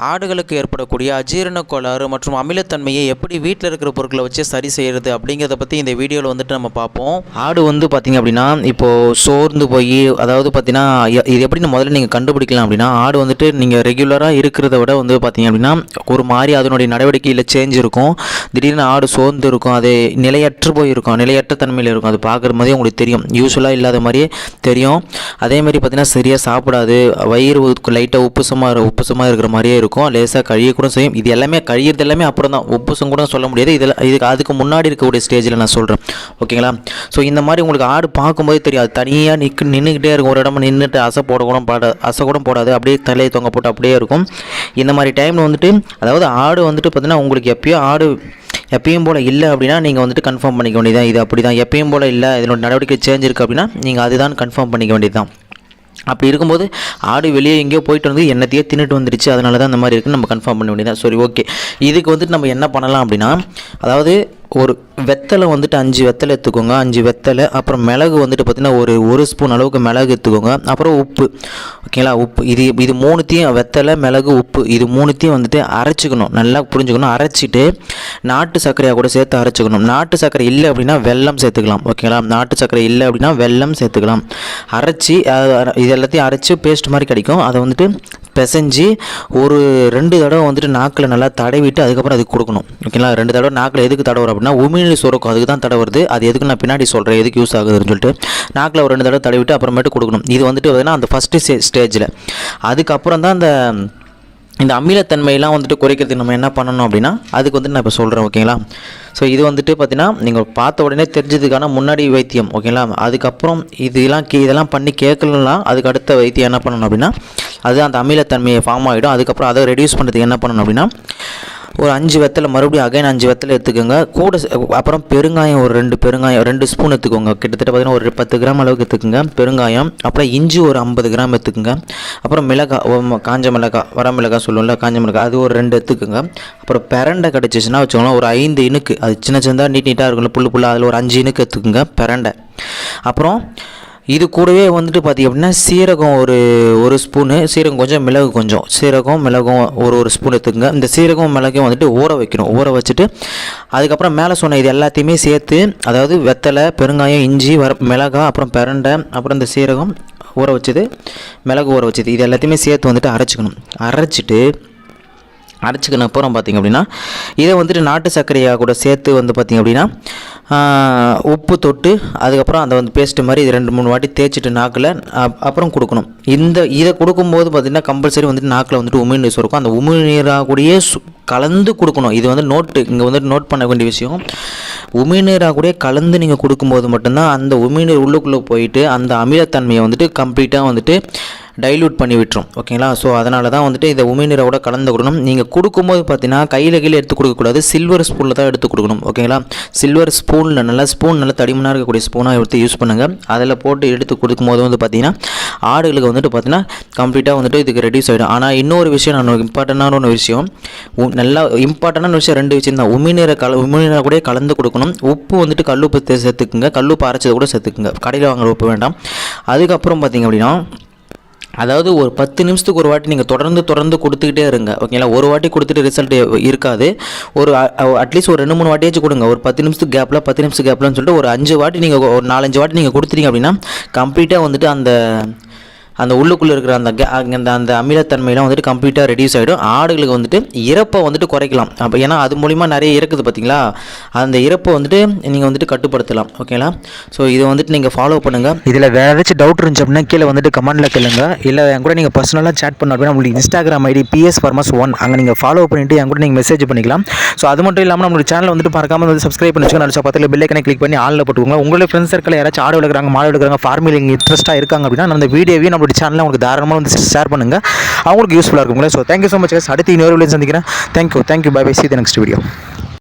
ஆடுகளுக்கு ஏற்படக்கூடிய அஜீரண கோளாறு மற்றும் அமிலத்தன்மையை எப்படி வீட்டில் இருக்கிற பொருட்களை வச்சு சரி செய்கிறது அப்படிங்கிறத பற்றி இந்த வீடியோவில் வந்துட்டு நம்ம பார்ப்போம். ஆடு வந்து பார்த்திங்க அப்படின்னா இப்போது சோர்ந்து போய், அதாவது பார்த்திங்கன்னா இது எப்படி முதல்ல நீங்கள் கண்டுபிடிக்கலாம் அப்படின்னா, ஆடு வந்துட்டு நீங்கள் ரெகுலராக இருக்கிறத விட வந்து பார்த்திங்க அப்படின்னா ஒரு மாதிரி அதனுடைய நடவடிக்கையில் சேஞ்ச் இருக்கும். திடீர்னு ஆடு சோர்ந்து இருக்கும், அது நிலையற்று போயிருக்கும், நிலையற்ற தன்மையில் இருக்கும். அது பார்க்குற மாதிரியே உங்களுக்கு தெரியும், யூஸ்வலாக இல்லாத மாதிரியே தெரியும். அதேமாதிரி பார்த்திங்கன்னா சரியாக சாப்பிடாது, வயிறு லைட்டாக உப்புசமாக இருக்கிற மாதிரியே இருக்கும், லேசாக கழிய கூட செய்யும். இது எல்லாமே கழியிறது எல்லாமே அப்புறம் தான், உப்புசம் கூட சொல்ல முடியாது. இதுக்கு அதுக்கு முன்னாடி இருக்கக்கூடிய ஸ்டேஜில் நான் சொல்கிறேன், ஓகேங்களா? ஸோ இந்த மாதிரி உங்களுக்கு ஆடு பார்க்கும்போது தெரியாது, தனியாக நின்றுக்கிட்டே இருக்கும், ஒரு இடமா நின்றுட்டு அசை கூட போடாது, அப்படியே தலையை தொங்க போட்டு அப்படியே இருக்கும். இந்த மாதிரி டைமில் வந்துட்டு, அதாவது ஆடு வந்துட்டு பார்த்திங்கன்னா உங்களுக்கு எப்பயும் போல் இல்லை அப்படின்னா நீங்கள் வந்துட்டு கன்ஃபார்ம் பண்ணிக்க வேண்டியதான், இது அப்படி தான். எப்பயும் போல் இல்லை, இதனோட நடவடிக்கை சேஞ்ச் இருக்குது அப்படின்னா நீங்கள் அதுதான் கன்ஃபார்ம் பண்ணிக்க வேண்டியது தான். அப்படி இருக்கும்போது ஆடு வெளியே எங்கேயோ போயிட்டு வந்து என்னத்தையே தின்னுட்டு வந்துடுச்சு, அதனால தான் இந்த மாதிரி இருக்குன்னு நம்ம கன்ஃபார்ம் பண்ண வேண்டியதான். சரி, ஓகே. இதுக்கு வந்துட்டு நம்ம என்ன பண்ணலாம் அப்படின்னா, அதாவது ஒரு வெத்தலை வந்துட்டு 5 வெத்தலை எடுத்துக்கோங்க, 5 வெத்தலை. அப்புறம் மிளகு வந்துட்டு பார்த்திங்கன்னா ஒரு ஸ்பூன் அளவுக்கு மிளகு எடுத்துக்கோங்க. அப்புறம் உப்பு, ஓகேங்களா? உப்பு இது மூணுத்தையும், வெத்தலை, மிளகு, உப்பு, இது மூணுத்தையும் வந்துட்டு அரைச்சிக்கணும், நல்லா புரிஞ்சுக்கணும். அரைச்சிட்டு நாட்டு சர்க்கரையாக கூட சேர்த்து அரைச்சிக்கணும். நாட்டு சர்க்கரை இல்லை அப்படின்னா வெல்லம் சேர்த்துக்கலாம், ஓகேங்களா? நாட்டு சர்க்கரை இல்லை அப்படின்னா வெல்லம் சேர்த்துக்கலாம். அரைச்சி இது எல்லாத்தையும் அரைச்சி பேஸ்ட் மாதிரி கிடைக்கும். அதை வந்துட்டு பிசைஞ்சு ஒரு 2 தடவை வந்துட்டு நாக்கில் நல்லா தடவிட்டு அதுக்கப்புறம் அதுக்கு கொடுக்கணும், ஓகேங்களா? 2 தடவை நாக்கில் எதுக்கு தடவுறோம் அப்படின்னா உமிழ்நீர் சுரக்கும், அதுக்கு தான் தடவுறது. அது எதுக்கு நான் பின்னாடி சொல்கிறேன், எதுக்கு யூஸ் ஆகுதுன்னு சொல்லிட்டு. நாக்கில் ஒரு 2 தடவை தடவிட்டு அப்புறமேட்டு கொடுக்கணும். இது வந்துட்டு பார்த்தீங்கன்னா அந்த ஃபஸ்ட்டு ஸ்டேஜில். அதுக்கப்புறம் தான் இந்த அமிலத்தன்மையெல்லாம் வந்துட்டு குறைக்கிறதுக்கு நம்ம என்ன பண்ணணும் அப்படின்னா, அதுக்கு வந்துட்டு நான் இப்போ சொல்கிறேன், ஓகேங்களா? ஸோ இது வந்துட்டு பார்த்திங்கன்னா நீங்கள் பார்த்த உடனே தெரிஞ்சதுக்கான முன்னாடி வைத்தியம், ஓகேங்களா? அதுக்கப்புறம் இதெல்லாம் பண்ணி கேட்கலாம். அதுக்கு அடுத்த வைத்தியம் என்ன பண்ணணும் அப்படின்னா, அது அந்த அமிலத்தன்மையை ஃபார்ம் ஆகிடும். அதுக்கப்புறம் அதை ரெடியூஸ் பண்ணுறதுக்கு என்ன பண்ணணும் அப்படின்னா, ஒரு 5 வெத்தலை, மறுபடியும் அகைன் 5 வெத்தலை எடுத்துக்கோங்க. கூட அப்புறம் பெருங்காயம், ஒரு 2 ஸ்பூன் எடுத்துக்கோங்க. கிட்டத்தட்ட பார்த்திங்கன்னா ஒரு 10 கிராம் அளவுக்கு எடுத்துக்கோங்க பெருங்காயம். அப்புறம் இஞ்சி ஒரு 50 கிராம் எடுத்துக்கோங்க. அப்புறம் மிளகாய், காஞ்ச மிளகாய், வர மிளகாய் சொல்லுவோம்ல, காஞ்ச மிளகாய், அது ஒரு 2 எடுத்துக்கோங்க. அப்புறம் பிரண்டை கிடச்சிச்சின்னா வச்சுக்கோங்களேன், ஒரு 5 இனுக்கு, அது சின்னதாக நீட்டாக இருக்குல்ல, புல்லு அதில் ஒரு 5 இனுக்கு எடுத்துக்கோங்க பிரண்டை. அப்புறம் இது கூடவே வந்துட்டு பார்த்திங்க அப்படின்னா சீரகம் ஒரு ஸ்பூனு, சீரகம் கொஞ்சம், மிளகு கொஞ்சம், சீரகம் மிளகும் ஒரு ஸ்பூன் எடுத்துக்கோங்க. இந்த சீரகம் மிளகையும் வந்துட்டு ஊற வைக்கணும். ஊற வச்சுட்டு அதுக்கப்புறம் மேலே சொன்ன இது எல்லாத்தையுமே சேர்த்து, அதாவது வெத்தலை, பெருங்காயம், இஞ்சி, மிளகாய், அப்புறம் பிரண்டை, அப்புறம் இந்த சீரகம் ஊற வச்சது, மிளகு ஊற வச்சது, இது எல்லாத்தையுமே சேர்த்து வந்துட்டு அரைச்சிக்கணும். அரைச்சிக்கணும் அப்புறம் பார்த்திங்க அப்படின்னா இதை வந்துட்டு நாட்டு சர்க்கரையாக கூட சேர்த்து வந்து பார்த்திங்க அப்படின்னா உப்பு தொட்டு அதுக்கப்புறம் அதை வந்து பேஸ்ட்டு மாதிரி இது 2-3 வாட்டி தேய்ச்சிட்டு நாக்கில் அப்புறம் கொடுக்கணும். இதை கொடுக்கும்போது பார்த்திங்கன்னா கம்பல்சரி வந்துட்டு நாக்கில் வந்துட்டு உமிழ்நீர் சுரக்கும். அந்த உமிழ்நீராக கூடயே கலந்து கொடுக்கணும். இது வந்து இங்கே வந்துட்டு நோட் பண்ண வேண்டிய விஷயம். உமிழ்நீராக கூட கலந்து நீங்கள் கொடுக்கும்போது மட்டும்தான் அந்த உமிழ்நீர் உள்ளுக்குள்ளே போயிட்டு அந்த அமிலத்தன்மையை வந்துட்டு கம்ப்ளீட்டாக வந்துட்டு டைல்யூட் பண்ணி விட்டுரும், ஓகேங்களா? ஸோ அதனால தான் வந்துட்டு இதை உமிழ்நீரோட கலந்து கொடுக்கணும். நீங்கள் கொடுக்கும்போது பார்த்தீங்கன்னா கையில் எடுத்து கொடுக்கக்கூடாது, சில்வர் ஸ்பூனில் தான் எடுத்து கொடுக்கணும், ஓகேங்களா? சில்வர் ஸ்பூனில் நல்லா தடிமனாக இருக்கக்கூடிய ஸ்பூனாக எடுத்து யூஸ் பண்ணுங்கள். அதில் போட்டு எடுத்து கொடுக்கும்போது வந்து பார்த்தீங்கன்னா ஆடுகளுக்கு வந்துட்டு பார்த்தீங்கன்னா கம்ப்ளீட்டாக வந்துட்டு இதுக்கு ரெடியூஸ் ஆகிடும். ஆனால் இன்னொரு விஷயம், நான் இம்பார்ட்டண்டான ஒரு விஷயம், நல்லா இம்பார்ட்டண்டான விஷயம் 2 விஷயம் தான். உமிழ்நீரை கூட கலந்து கொடுக்கணும். உப்பு வந்துட்டு கல்லுப்பு சேர்த்துக்குங்க, கல்லுப்பு அரைச்சதை கூட சேர்த்துக்குங்க, கடையில் வாங்குற உப்பு வேண்டாம். அதுக்கப்புறம் பார்த்தீங்க அப்படின்னா, அதாவது ஒரு 10 நிமிஷத்துக்கு ஒரு வாட்டி நீங்கள் தொடர்ந்து கொடுத்துக்கிட்டே இருங்க, ஓகேங்களா? ஒரு வாட்டி கொடுத்துட்டு ரிசல்ட் இருக்காது. ஒரு அட்லீஸ்ட் ஒரு 2-3 வாட்டியாச்சும் கொடுங்க. ஒரு 10 நிமிஷத்துக்கு கேப்லன்னு சொல்லிட்டு ஒரு 5 வாட்டி நீங்கள், ஒரு 4-5 வாட்டி நீங்கள் கொடுத்துட்டீங்க அப்படின்னா கம்ப்ளீட்டாக வந்துட்டு அந்த உள்ளுக்குள்ளே இருக்கிற அந்த அமிலத்தன்மையெல்லாம் வந்துட்டு கம்ப்ளீட்டாக ரெடியூஸ் ஆகிடும். ஆடுகளுக்கு வந்துட்டு இறப்பை வந்துட்டு குறைக்கலாம். அப்போ ஏன்னா அது மூலிமா நிறைய இறக்குது பார்த்தீங்களா, அந்த இறப்பை வந்துட்டு நீங்கள் வந்துட்டு கட்டுப்படுத்தலாம், ஓகேங்களா? ஸோ இதை வந்துட்டு நீங்கள் ஃபாலோ பண்ணுங்கள். இதில் வேறு ஏதாச்சும் டவுட் இருந்துச்சு அப்படின்னா கீழே வந்துட்டு கமெண்ட்டில் கேளுங்க. இல்லை என் கூட நீங்கள் பர்சனலாக சேட் பண்ண அப்படின்னா உங்களுக்கு Instagram ID PS-Farmers1 அங்கே நீங்கள் ஃபாலோ பண்ணிவிட்டு என் கூட நீங்கள் மெசேஜ் பண்ணிக்கலாம். ஸோ அது மட்டும் இல்லாமல் நம்மளுடைய சேனல் வந்துட்டு மறக்காமல் வந்து சப்ஸ்கிரைப் பண்ணி வச்சுக்கோங்க. நல்ல பக்கத்தில் பெல் ஐக்கனை கிளிக் பண்ணி ஆளில் போட்டுக்கோங்க. உங்களுடைய ஃப்ரெண்ட்ஸ் சர்க்கிள் யாராச்சும் ஆடு வளர்க்குறாங்க, மாடு வளர்க்குறாங்க, ஃபார்மிங் இன்ட்ரெஸ்ட்டாக இருக்காங்க அப்படின்னா நம்ம வீடியோவையும் நம்மளுடைய சேனலில் உங்களுக்கு தாராளமாக வந்து ஷேர் பண்ணுங்கள், அவங்களுக்கு யூஸ்ஃபுல்லாக இருக்குங்களே. So thank you so much. அடுத்து இன்னொரு வீடியோ சந்திக்கிறேன். Thank you. Bye. See you the next video.